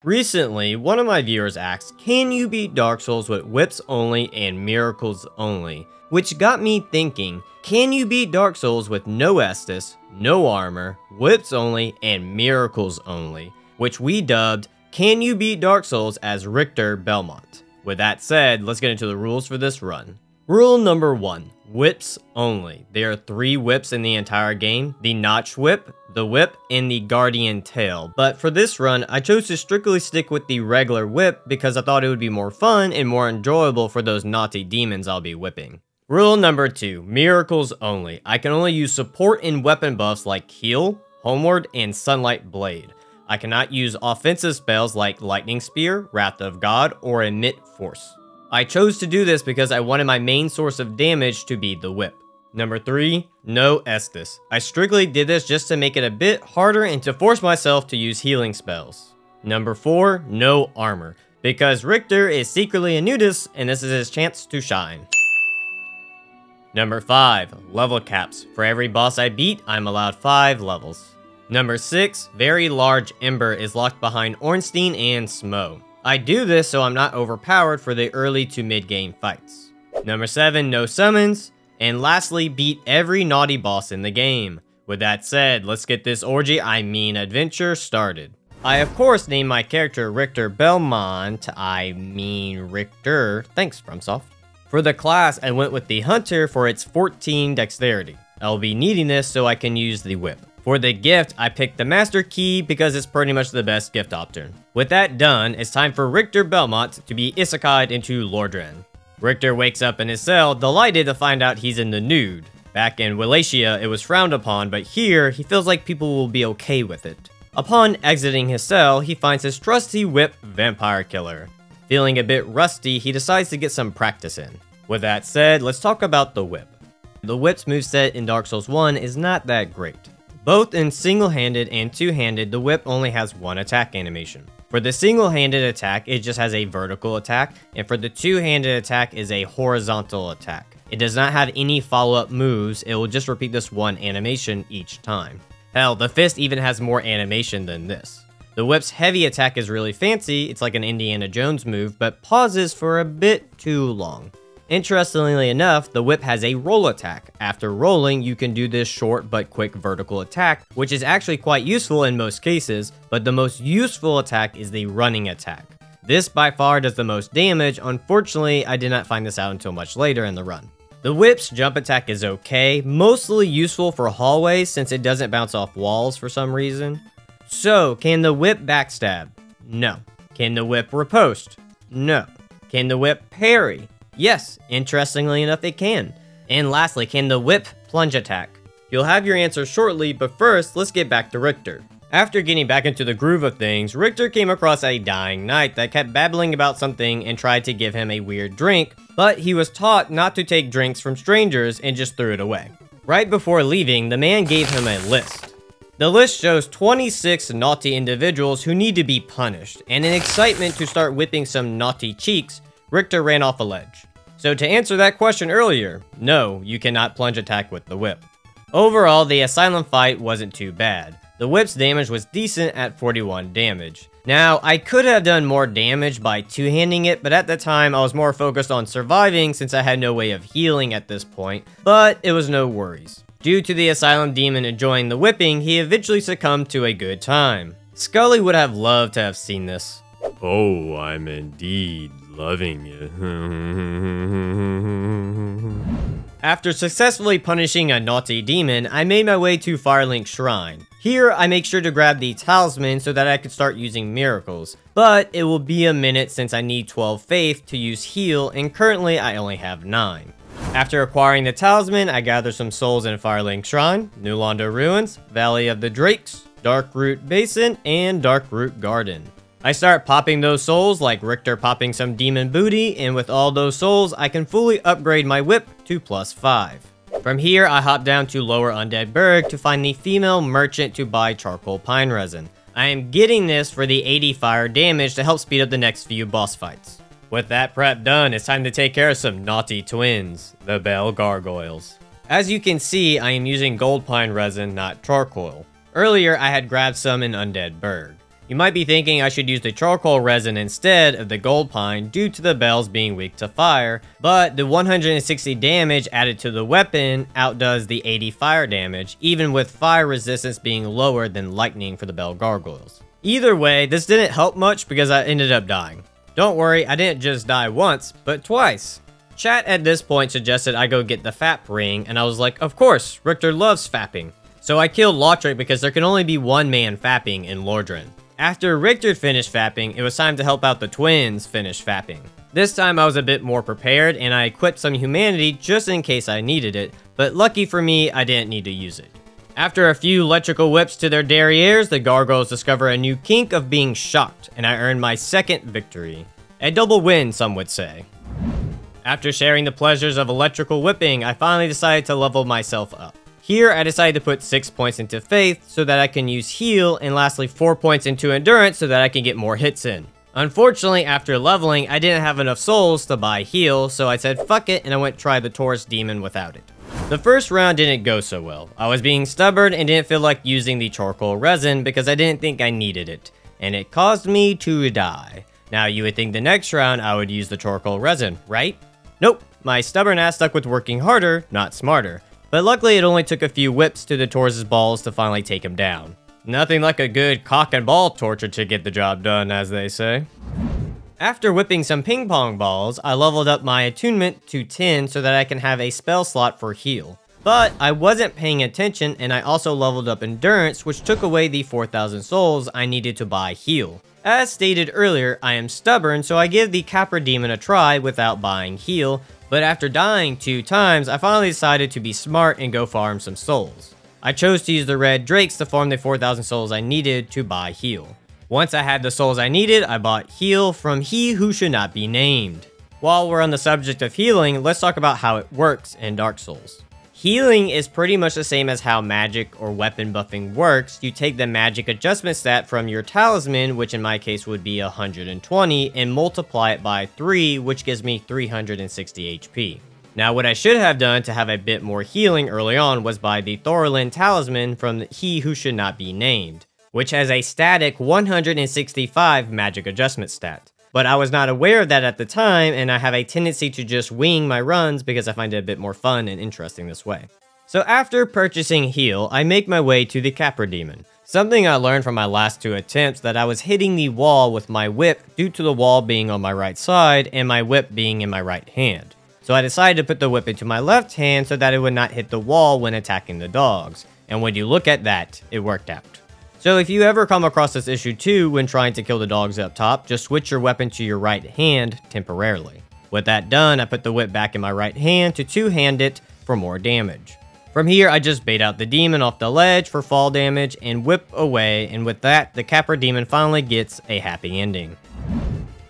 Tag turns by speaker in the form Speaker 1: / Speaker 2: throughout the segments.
Speaker 1: Recently, one of my viewers asked, can you beat Dark Souls with whips only and miracles only? Which got me thinking, can you beat Dark Souls with no estus, no armor, whips only, and miracles only? Which we dubbed, can you beat Dark Souls as Richter Belmont? With that said, let's get into the rules for this run. Rule number 1, whips only. There are 3 whips in the entire game, the Notch Whip, the Whip, and the Guardian Tail. But for this run, I chose to strictly stick with the regular whip because I thought it would be more fun and more enjoyable for those naughty demons I'll be whipping. Rule number 2, miracles only. I can only use support and weapon buffs like Heal, Homeward, and Sunlight Blade. I cannot use offensive spells like Lightning Spear, Wrath of God, or Emit Force. I chose to do this because I wanted my main source of damage to be the whip. Number 3, no estus. I strictly did this just to make it a bit harder and to force myself to use healing spells. Number 4, no armor, because Richter is secretly a nudist and this is his chance to shine. Number 5, level caps. For every boss I beat, I'm allowed 5 levels. Number 6, very large Ember is locked behind Ornstein and Smo. I do this so I'm not overpowered for the early to mid-game fights. Number 7, no summons. And lastly, beat every naughty boss in the game. With that said, let's get this adventure started. I of course named my character Richter Belmont, Richter. Thanks, FromSoft. For the class, I went with the Hunter for its 14 dexterity. I'll be needing this so I can use the whip. For the gift, I picked the Master Key because it's pretty much the best gift option. With that done, it's time for Richter Belmont to be isekai'd into Lordran. Richter wakes up in his cell, delighted to find out he's in the nude. Back in Ecclesia, it was frowned upon, but here, he feels like people will be okay with it. Upon exiting his cell, he finds his trusty whip, Vampire Killer. Feeling a bit rusty, he decides to get some practice in. With that said, let's talk about the whip. The whip's moveset in Dark Souls 1 is not that great. Both in single-handed and two-handed, the whip only has one attack animation. For the single-handed attack, it just has a vertical attack, and for the two-handed attack is a horizontal attack. It does not have any follow-up moves, it will just repeat this one animation each time. Hell, the fist even has more animation than this. The whip's heavy attack is really fancy, it's like an Indiana Jones move, but pauses for a bit too long. Interestingly enough, the whip has a roll attack. After rolling, you can do this short but quick vertical attack, which is actually quite useful in most cases, but the most useful attack is the running attack. This by far does the most damage. Unfortunately, I did not find this out until much later in the run. The whip's jump attack is okay, mostly useful for hallways since it doesn't bounce off walls for some reason. So, can the whip backstab? No. Can the whip riposte? No. Can the whip parry? Yes, interestingly enough it can. And lastly, can the whip plunge attack? You'll have your answer shortly, but first, let's get back to Richter. After getting back into the groove of things, Richter came across a dying knight that kept babbling about something and tried to give him a weird drink, but he was taught not to take drinks from strangers and just threw it away. Right before leaving, the man gave him a list. The list shows 26 naughty individuals who need to be punished, and in excitement to start whipping some naughty cheeks, Richter ran off a ledge. So to answer that question earlier, no, you cannot plunge attack with the whip. Overall, the Asylum fight wasn't too bad. The whip's damage was decent at 41 damage. Now, I could have done more damage by two-handing it, but at the time I was more focused on surviving since I had no way of healing at this point, but it was no worries. Due to the Asylum demon enjoying the whipping, he eventually succumbed to a good time. Scully would have loved to have seen this.
Speaker 2: Oh, I'm indeed loving it.
Speaker 1: After successfully punishing a naughty demon, I made my way to Firelink Shrine. Here, I make sure to grab the talisman so that I could start using miracles, but it will be a minute since I need 12 faith to use heal, and currently I only have 9. After acquiring the talisman, I gather some souls in Firelink Shrine, New Londo Ruins, Valley of the Drakes, Darkroot Basin, and Darkroot Garden. I start popping those souls like Richter popping some demon booty, and with all those souls, I can fully upgrade my whip to +5. From here, I hop down to Lower Undead Berg to find the female merchant to buy charcoal pine resin. I am getting this for the 80 fire damage to help speed up the next few boss fights. With that prep done, it's time to take care of some naughty twins, the Bell Gargoyles. As you can see, I am using gold pine resin, not charcoal. Earlier, I had grabbed some in Undead Berg. You might be thinking I should use the charcoal resin instead of the gold pine due to the bells being weak to fire, but the 160 damage added to the weapon outdoes the 80 fire damage, even with fire resistance being lower than lightning for the bell gargoyles. Either way, this didn't help much because I ended up dying. Don't worry, I didn't just die once, but twice. Chat at this point suggested I go get the FAP ring, and I was like, of course, Richter loves fapping. So I killed Lautrec because there can only be one man fapping in Lordran. After Richter finished fapping, it was time to help out the twins finish fapping. This time I was a bit more prepared and I equipped some humanity just in case I needed it, but lucky for me, I didn't need to use it. After a few electrical whips to their derrieres, the gargoyles discover a new kink of being shocked, and I earned my second victory. A double win, some would say. After sharing the pleasures of electrical whipping, I finally decided to level myself up. Here, I decided to put 6 points into Faith so that I can use Heal, and lastly 4 points into Endurance so that I can get more hits in. Unfortunately, after leveling, I didn't have enough souls to buy Heal, so I said fuck it and I went to try the Taurus Demon without it. The first round didn't go so well. I was being stubborn and didn't feel like using the charcoal resin because I didn't think I needed it, and it caused me to die. Now you would think the next round I would use the charcoal resin, right? Nope, my stubborn ass stuck with working harder, not smarter. But luckily it only took a few whips to the Taurus's balls to finally take him down. Nothing like a good cock and ball torture to get the job done, as they say. After whipping some ping pong balls, I leveled up my attunement to 10 so that I can have a spell slot for heal. But I wasn't paying attention and I also leveled up endurance, which took away the 4,000 souls I needed to buy heal. As stated earlier, I am stubborn, so I give the Capra Demon a try without buying heal, but after dying 2 times, I finally decided to be smart and go farm some souls. I chose to use the red drakes to farm the 4,000 souls I needed to buy heal. Once I had the souls I needed, I bought heal from he who should not be named. While we're on the subject of healing, let's talk about how it works in Dark Souls. Healing is pretty much the same as how magic or weapon buffing works. You take the magic adjustment stat from your talisman, which in my case would be 120, and multiply it by 3, which gives me 360 HP. Now what I should have done to have a bit more healing early on was buy the Thorlin talisman from he who should not be named, which has a static 165 magic adjustment stat. But I was not aware of that at the time, and I have a tendency to just wing my runs because I find it a bit more fun and interesting this way. So after purchasing heal, I make my way to the Capra Demon. Something I learned from my last 2 attempts that I was hitting the wall with my whip due to the wall being on my right side and my whip being in my right hand. So I decided to put the whip into my left hand so that it would not hit the wall when attacking the dogs. And when you look at that, it worked out. So if you ever come across this issue too when trying to kill the dogs up top, just switch your weapon to your right hand temporarily. With that done, I put the whip back in my right hand to two-hand it for more damage. From here, I just bait out the demon off the ledge for fall damage and whip away, and with that, the Capra Demon finally gets a happy ending.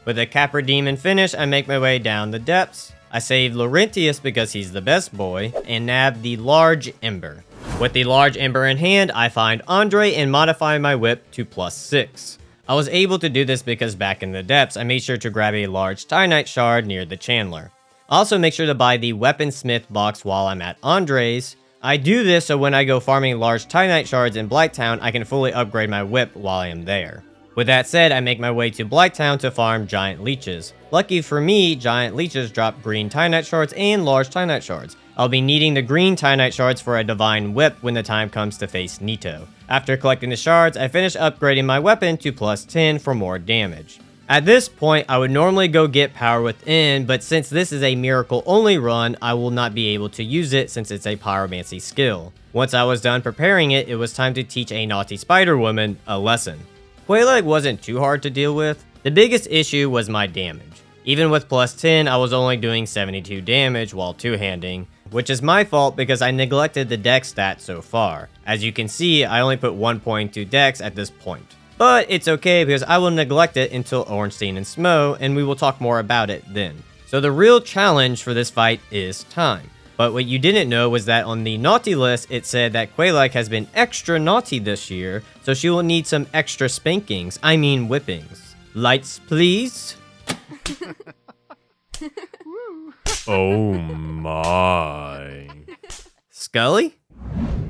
Speaker 1: With the Capra Demon finish, I make my way down the depths. I save Laurentius because he's the best boy, and nab the large Ember. With the large Ember in hand, I find Andre and modify my whip to +6. I was able to do this because back in the depths, I made sure to grab a large Titanite shard near the Chandler. Also make sure to buy the Weaponsmith box while I'm at Andre's. I do this so when I go farming large Titanite shards in Blighttown, I can fully upgrade my whip while I am there. With that said, I make my way to Blighttown to farm giant leeches. Lucky for me, giant leeches drop green Titanite shards and large Titanite shards. I'll be needing the green Titanite shards for a divine whip when the time comes to face Nito. After collecting the shards, I finish upgrading my weapon to +10 for more damage. At this point, I would normally go get Power Within, but since this is a miracle only run, I will not be able to use it since it's a pyromancy skill. Once I was done preparing it, it was time to teach a naughty spider woman a lesson. Quelaag wasn't too hard to deal with. The biggest issue was my damage. Even with +10, I was only doing 72 damage while two-handing, which is my fault because I neglected the dex stat so far. As you can see, I only put 1 point to dex at this point. But it's okay because I will neglect it until Ornstein and Smo, and we will talk more about it then. So the real challenge for this fight is time. But what you didn't know was that on the naughty list, it said that Quelaag has been extra naughty this year, so she will need some extra spankings, I mean whippings. Lights, please.
Speaker 2: Oh my.
Speaker 1: Scully?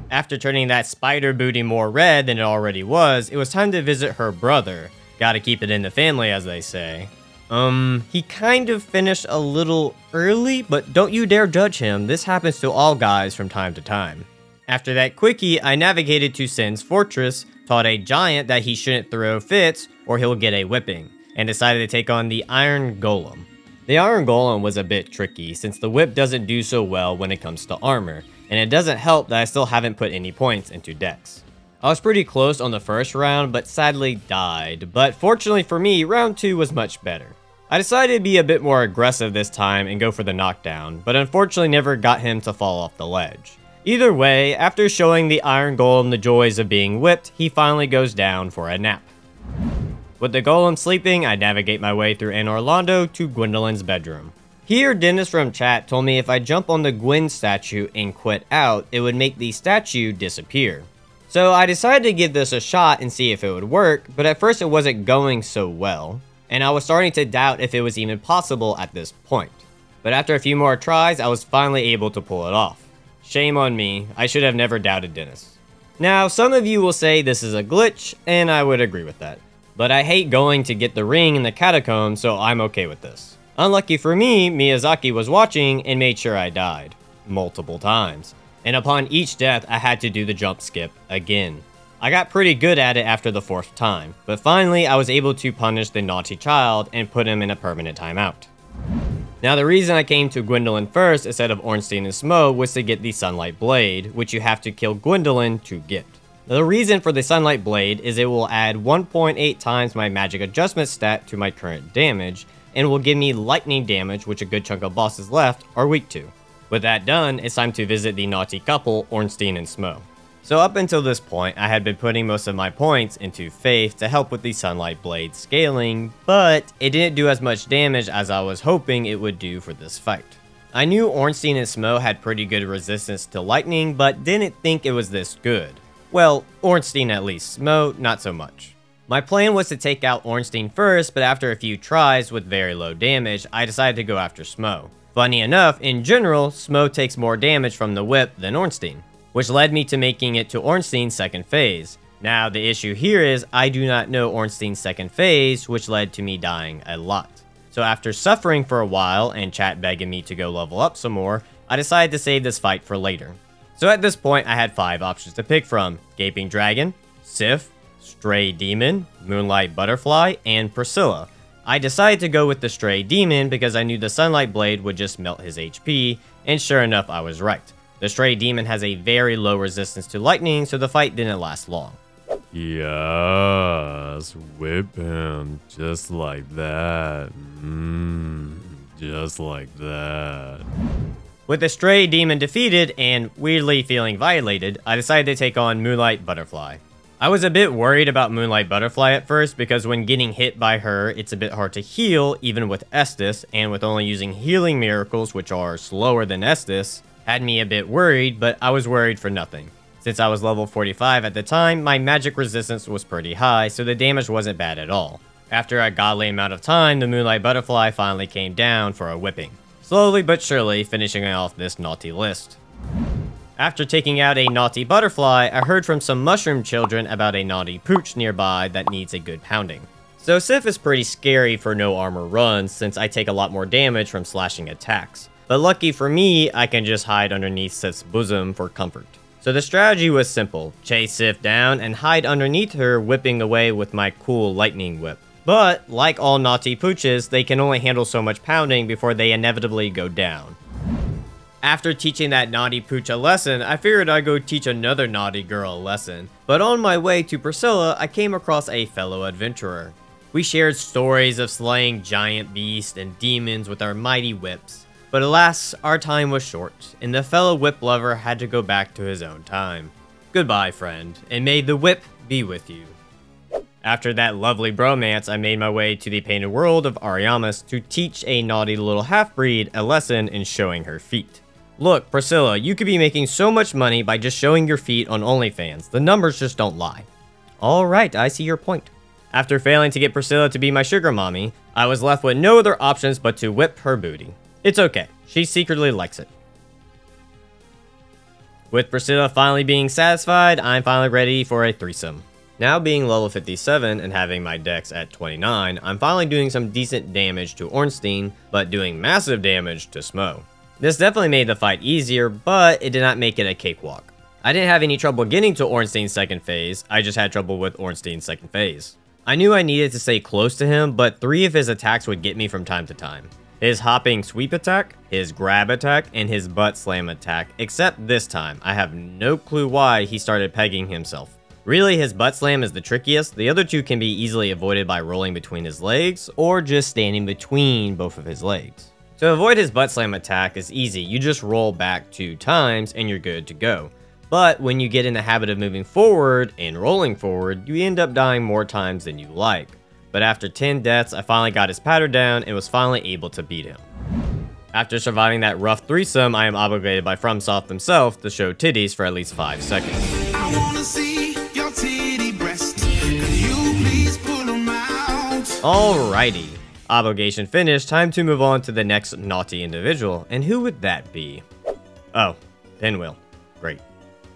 Speaker 1: After turning that spider booty more red than it already was time to visit her brother. Gotta keep it in the family, as they say. He kind of finished a little early, but don't you dare judge him. This happens to all guys from time to time. After that quickie, I navigated to Sin's fortress, taught a giant that he shouldn't throw fits or he'll get a whipping, and decided to take on the Iron Golem. The Iron Golem was a bit tricky since the whip doesn't do so well when it comes to armor, and it doesn't help that I still haven't put any points into dex. I was pretty close on the first round, but sadly died, but fortunately for me, round 2 was much better. I decided to be a bit more aggressive this time and go for the knockdown, but unfortunately never got him to fall off the ledge. Either way, after showing the Iron Golem the joys of being whipped, he finally goes down for a nap. With the golem sleeping, I navigate my way through Anor Londo to Gwendolyn's bedroom. Here, Dennis from chat told me if I jump on the Gwen statue and quit out, it would make the statue disappear. So I decided to give this a shot and see if it would work, but at first it wasn't going so well, and I was starting to doubt if it was even possible at this point. But after a few more tries, I was finally able to pull it off. Shame on me, I should have never doubted Dennis. Now, some of you will say this is a glitch, and I would agree with that. But I hate going to get the ring in the catacombs, so I'm okay with this. Unlucky for me, Miyazaki was watching and made sure I died. Multiple times. And upon each death, I had to do the jump skip again. I got pretty good at it after the 4th time, but finally I was able to punish the naughty child and put him in a permanent timeout. Now the reason I came to Gwendolyn first instead of Ornstein and Smo was to get the Sunlight Blade, which you have to kill Gwendolyn to get. The reason for the Sunlight Blade is it will add 1.8 times my magic adjustment stat to my current damage, and will give me lightning damage, which a good chunk of bosses left are weak to. With that done, it's time to visit the naughty couple, Ornstein and Smo. So up until this point, I had been putting most of my points into Faith to help with the Sunlight Blade scaling, but it didn't do as much damage as I was hoping it would do for this fight. I knew Ornstein and Smo had pretty good resistance to lightning, but didn't think it was this good. Well, Ornstein at least, Smo not so much. My plan was to take out Ornstein first, but after a few tries with very low damage, I decided to go after Smo. Funny enough, in general, Smo takes more damage from the whip than Ornstein, which led me to making it to Ornstein's second phase. Now, the issue here is I do not know Ornstein's second phase, which led to me dying a lot. So after suffering for a while and chat begging me to go level up some more, I decided to save this fight for later. So at this point, I had 5 options to pick from: Gaping Dragon, Sif, Stray Demon, Moonlight Butterfly, and Priscilla. I decided to go with the Stray Demon because I knew the Sunlight Blade would just melt his HP, and sure enough, I was right. The Stray Demon has a very low resistance to lightning, so the fight didn't last long.
Speaker 2: Yes, whip him just like that. Just like that.
Speaker 1: With the Stray Demon defeated and weirdly feeling violated, I decided to take on Moonlight Butterfly. I was a bit worried about Moonlight Butterfly at first because when getting hit by her, it's a bit hard to heal even with Estus, and with only using healing miracles, which are slower than Estus, had me a bit worried, but I was worried for nothing. Since I was level 45 at the time, my magic resistance was pretty high, so the damage wasn't bad at all. After a godly amount of time, the Moonlight Butterfly finally came down for a whipping. Slowly but surely finishing off this naughty list. After taking out a naughty butterfly, I heard from some mushroom children about a naughty pooch nearby that needs a good pounding. So Sif is pretty scary for no armor runs since I take a lot more damage from slashing attacks. But lucky for me, I can just hide underneath Sif's bosom for comfort. So the strategy was simple: chase Sif down and hide underneath her, whipping away with my cool lightning whip. But, like all naughty pooches, they can only handle so much pounding before they inevitably go down. After teaching that naughty pooch a lesson, I figured I'd go teach another naughty girl a lesson. But on my way to Priscilla, I came across a fellow adventurer. We shared stories of slaying giant beasts and demons with our mighty whips. But alas, our time was short, and the fellow whip lover had to go back to his own time. Goodbye, friend, and may the whip be with you. After that lovely bromance, I made my way to the painted world of Ariamis to teach a naughty little half-breed a lesson in showing her feet. Look, Priscilla, you could be making so much money by just showing your feet on OnlyFans. The numbers just don't lie. Alright, I see your point. After failing to get Priscilla to be my sugar mommy, I was left with no other options but to whip her booty. It's okay, she secretly likes it. With Priscilla finally being satisfied, I'm finally ready for a threesome. Now being level 57 and having my dex at 29, I'm finally doing some decent damage to Ornstein, but doing massive damage to Smo. This definitely made the fight easier, but it did not make it a cakewalk. I didn't have any trouble getting to Ornstein's second phase, I just had trouble with Ornstein's second phase. I knew I needed to stay close to him, but 3 of his attacks would get me from time to time. His hopping sweep attack, his grab attack, and his butt slam attack, except this time, I have no clue why he started pegging himself. Really, his butt slam is the trickiest, the other 2 can be easily avoided by rolling between his legs, or just standing between both of his legs. To avoid his butt slam attack is easy, you just roll back 2 times and you're good to go. But when you get in the habit of moving forward and rolling forward, you end up dying more times than you like. But after 10 deaths, I finally got his pattern down and was finally able to beat him. After surviving that rough threesome, I am obligated by FromSoft themselves to show titties for at least 5 seconds.
Speaker 3: I wanna see your titty breasts. Could you please pull them out?
Speaker 1: Alrighty. Obligation finished, time to move on to the next naughty individual. And who would that be? Oh, Pinwheel. Great.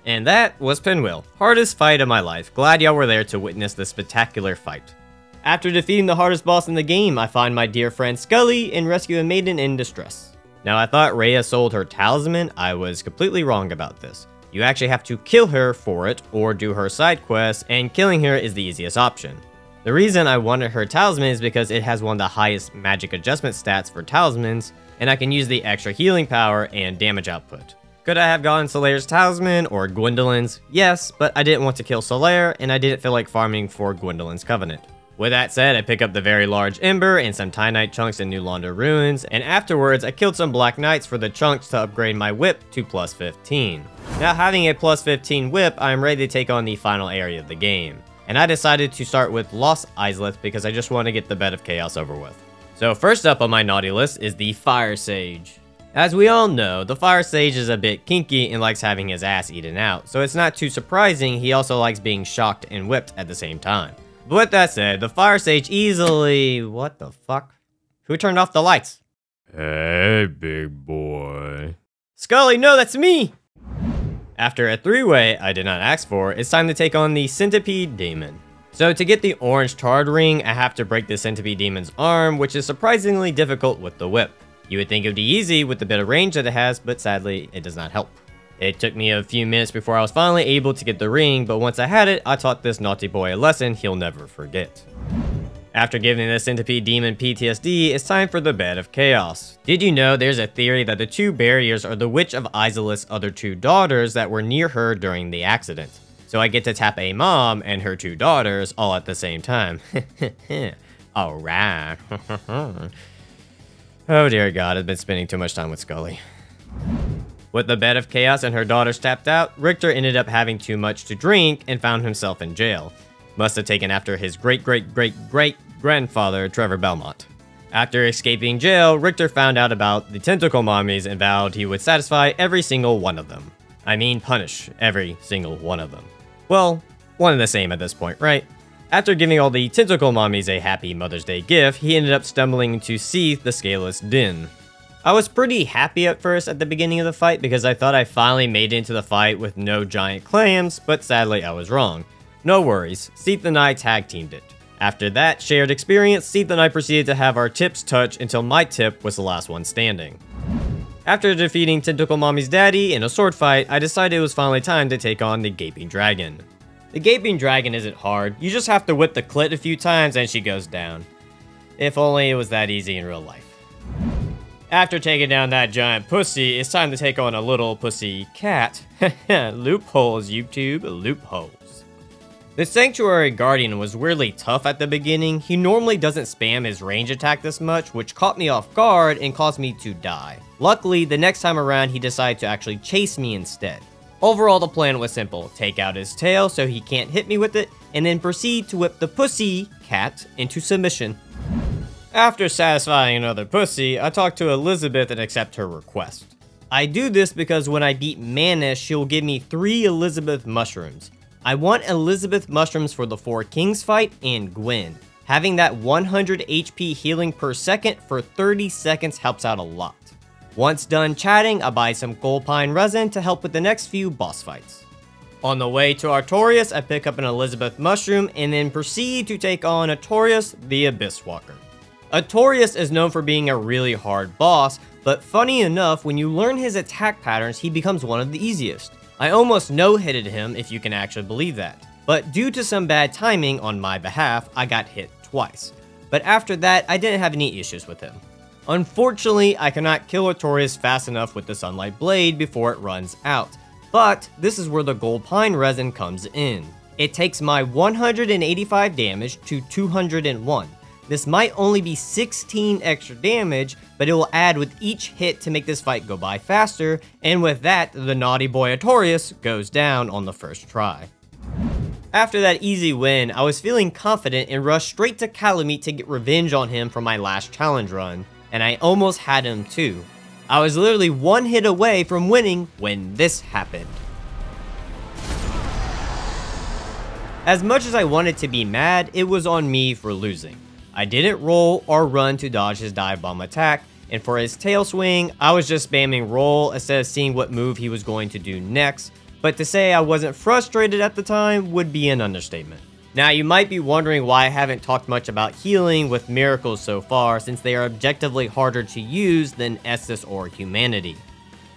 Speaker 1: And that was Pinwheel. Hardest fight of my life. Glad y'all were there to witness this spectacular fight. After defeating the hardest boss in the game, I find my dear friend Scully and rescue a maiden in distress. Now I thought Rhea sold her talisman, I was completely wrong about this. You actually have to kill her for it, or do her side quest, and killing her is the easiest option. The reason I wanted her talisman is because it has one of the highest magic adjustment stats for talismans, and I can use the extra healing power and damage output. Could I have gotten Solaire's talisman or Gwendolyn's? Yes, but I didn't want to kill Solaire, and I didn't feel like farming for Gwendolyn's Covenant. With that said, I pick up the very large Ember and some Titanite chunks in New Londo Ruins, and afterwards I killed some Black Knights for the chunks to upgrade my whip to plus 15. Now having a plus 15 whip, I am ready to take on the final area of the game. And I decided to start with Lost Isleth because I just want to get the Bed of Chaos over with. So first up on my naughty list is the Fire Sage. As we all know, the Fire Sage is a bit kinky and likes having his ass eaten out, so it's not too surprising he also likes being shocked and whipped at the same time. But with that said, the Fire Sage easily... What the fuck? Who turned off the lights?
Speaker 2: Hey, big boy.
Speaker 1: Scully, no, that's me! After a 3-way I did not ask for, it's time to take on the Centipede Demon. So to get the orange tarred ring, I have to break the Centipede Demon's arm, which is surprisingly difficult with the whip. You would think it would be easy with the bit of range that it has, but sadly, it does not help. It took me a few minutes before I was finally able to get the ring, but once I had it, I taught this naughty boy a lesson he'll never forget. After giving the Centipede Demon PTSD, it's time for the Bed of Chaos. Did you know there's a theory that the 2 barriers are the Witch of Izalith's other 2 daughters that were near her during the accident? So I get to tap a mom and her 2 daughters all at the same time. Alright. Oh dear god, I've been spending too much time with Scully. With the Bed of Chaos and her daughters tapped out, Richter ended up having too much to drink and found himself in jail. Must have taken after his great-great-great-great-grandfather, Trevor Belmont. After escaping jail, Richter found out about the tentacle mommies and vowed he would satisfy every single one of them. I mean punish every single one of them. Well, one and the same at this point, right? After giving all the tentacle mommies a happy Mother's Day gift, he ended up stumbling into Seath the Scaleless Den. I was pretty happy at first at the beginning of the fight because I thought I finally made it into the fight with no giant clams, but sadly I was wrong. No worries, Seath and I tag teamed it. After that shared experience, Seath and I proceeded to have our tips touch until my tip was the last one standing. After defeating Tentacle Mommy's daddy in a sword fight, I decided it was finally time to take on the Gaping Dragon. The Gaping Dragon isn't hard, you just have to whip the clit a few times and she goes down. If only it was that easy in real life. After taking down that giant pussy, it's time to take on a little pussy cat. Loopholes, YouTube, loopholes. The Sanctuary Guardian was weirdly tough at the beginning. He normally doesn't spam his range attack this much, which caught me off guard and caused me to die. Luckily, the next time around he decided to actually chase me instead. Overall, the plan was simple. Take out his tail so he can't hit me with it, and then proceed to whip the pussy cat into submission. After satisfying another pussy, I talk to Elizabeth and accept her request. I do this because when I beat Mana, she'll give me 3 Elizabeth mushrooms. I want Elizabeth mushrooms for the 4 Kings fight and Gwen. Having that 100 HP healing per second for 30 seconds helps out a lot. Once done chatting, I buy some gold pine resin to help with the next few boss fights. On the way to Artorias, I pick up an Elizabeth mushroom and then proceed to take on Artorias the Abyss Walker. Artorias is known for being a really hard boss, but funny enough, when you learn his attack patterns, he becomes one of the easiest. I almost no-hitted him, if you can actually believe that. But due to some bad timing on my behalf, I got hit twice. But after that, I didn't have any issues with him. Unfortunately, I cannot kill Artorias fast enough with the Sunlight Blade before it runs out. But this is where the gold pine resin comes in. It takes my 185 damage to 201. This might only be 16 extra damage, but it will add with each hit to make this fight go by faster, and with that, the naughty boy Artorias goes down on the first try. After that easy win, I was feeling confident and rushed straight to Calamite to get revenge on him from my last challenge run, and I almost had him too. I was literally one hit away from winning when this happened. As much as I wanted to be mad, it was on me for losing. I didn't roll or run to dodge his dive bomb attack, and for his tail swing, I was just spamming roll instead of seeing what move he was going to do next, but to say I wasn't frustrated at the time would be an understatement. Now you might be wondering why I haven't talked much about healing with miracles so far, since they are objectively harder to use than Estus or Humanity.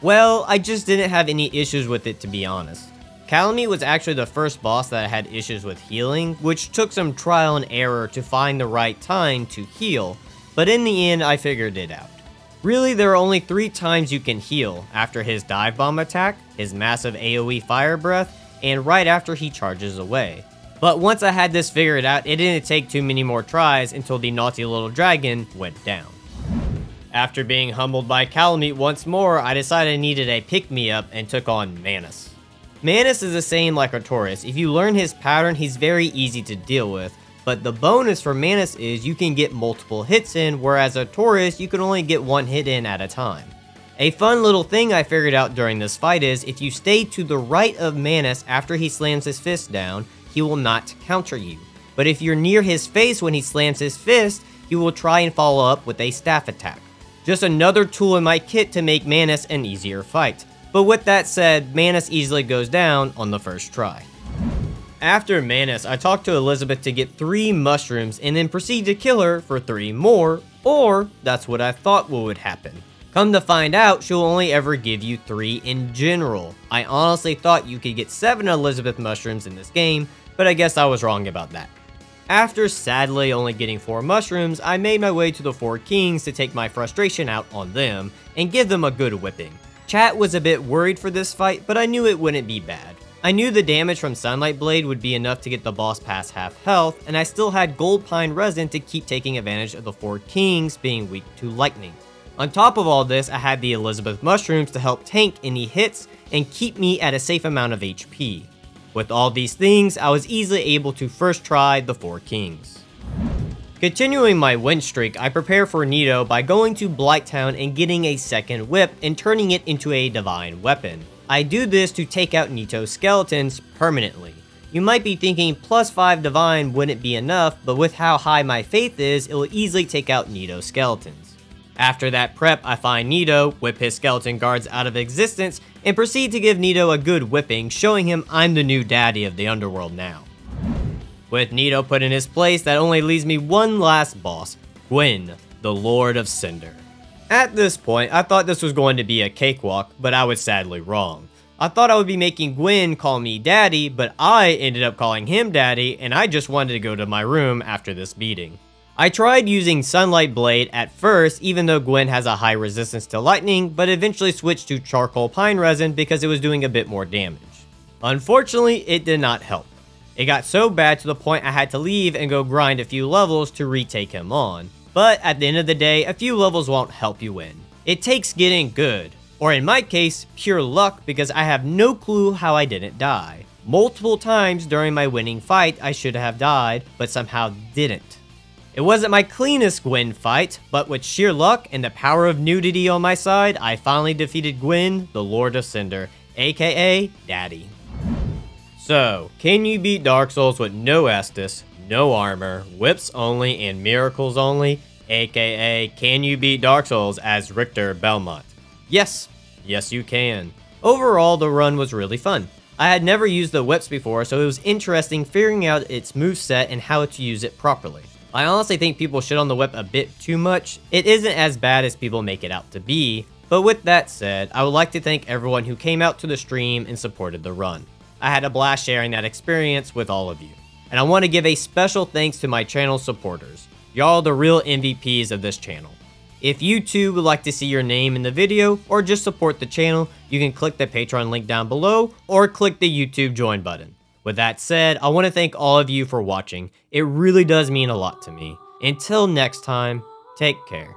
Speaker 1: Well, I just didn't have any issues with it, to be honest. Calamite was actually the first boss that I had issues with healing, which took some trial and error to find the right time to heal, but in the end I figured it out. Really, there are only 3 times you can heal: after his dive bomb attack, his massive AoE fire breath, and right after he charges away. But once I had this figured out, it didn't take too many more tries until the naughty little dragon went down. After being humbled by Calamite once more, I decided I needed a pick-me-up and took on Manus. Manus is the same like Artorias. If you learn his pattern, he's very easy to deal with, but the bonus for Manus is you can get multiple hits in, whereas Artorias, you can only get 1 hit in at a time. A fun little thing I figured out during this fight is, if you stay to the right of Manus after he slams his fist down, he will not counter you. But if you're near his face when he slams his fist, he will try and follow up with a staff attack. Just another tool in my kit to make Manus an easier fight. But with that said, Manus easily goes down on the first try. After Manus, I talked to Elizabeth to get 3 mushrooms and then proceed to kill her for 3 more, or that's what I thought would happen. Come to find out, she'll only ever give you 3 in general. I honestly thought you could get 7 Elizabeth mushrooms in this game, but I guess I was wrong about that. After sadly only getting 4 mushrooms, I made my way to the 4 kings to take my frustration out on them and give them a good whipping. Chat was a bit worried for this fight, but I knew it wouldn't be bad. I knew the damage from Sunlight Blade would be enough to get the boss past half health, and I still had gold pine resin to keep taking advantage of the 4 kings being weak to lightning. On top of all this, I had the Elizabeth mushrooms to help tank any hits and keep me at a safe amount of HP. With all these things, I was easily able to first try the 4 kings. Continuing my win streak, I prepare for Nito by going to Blighttown and getting a second whip and turning it into a divine weapon. I do this to take out Nito's skeletons permanently. You might be thinking plus 5 divine wouldn't be enough, but with how high my faith is, it will easily take out Nito's skeletons. After that prep, I find Nito, whip his skeleton guards out of existence, and proceed to give Nito a good whipping, showing him I'm the new daddy of the underworld now. With Nito put in his place, that only leaves me one last boss, Gwyn, the Lord of Cinder. At this point, I thought this was going to be a cakewalk, but I was sadly wrong. I thought I would be making Gwyn call me daddy, but I ended up calling him daddy, and I just wanted to go to my room after this beating. I tried using Sunlight Blade at first, even though Gwyn has a high resistance to lightning, but eventually switched to Charcoal Pine Resin because it was doing a bit more damage. Unfortunately, it did not help. It got so bad to the point I had to leave and go grind a few levels to retake him on. But at the end of the day, a few levels won't help you win. It takes getting good, or in my case, pure luck, because I have no clue how I didn't die. Multiple times during my winning fight, I should have died, but somehow didn't. It wasn't my cleanest Gwyn fight, but with sheer luck and the power of nudity on my side, I finally defeated Gwyn, the Lord of Cinder, aka Daddy. So, can you beat Dark Souls with no Estus, no armor, whips only, and miracles only? AKA, can you beat Dark Souls as Richter Belmont? Yes, yes you can. Overall, the run was really fun. I had never used the whips before, so it was interesting figuring out its moveset and how to use it properly. I honestly think people shit on the whip a bit too much. It isn't as bad as people make it out to be, but with that said, I would like to thank everyone who came out to the stream and supported the run. I had a blast sharing that experience with all of you. And I want to give a special thanks to my channel supporters. Y'all are the real MVPs of this channel. If you too would like to see your name in the video or just support the channel, you can click the Patreon link down below or click the YouTube join button. With that said, I want to thank all of you for watching. It really does mean a lot to me. Until next time, take care.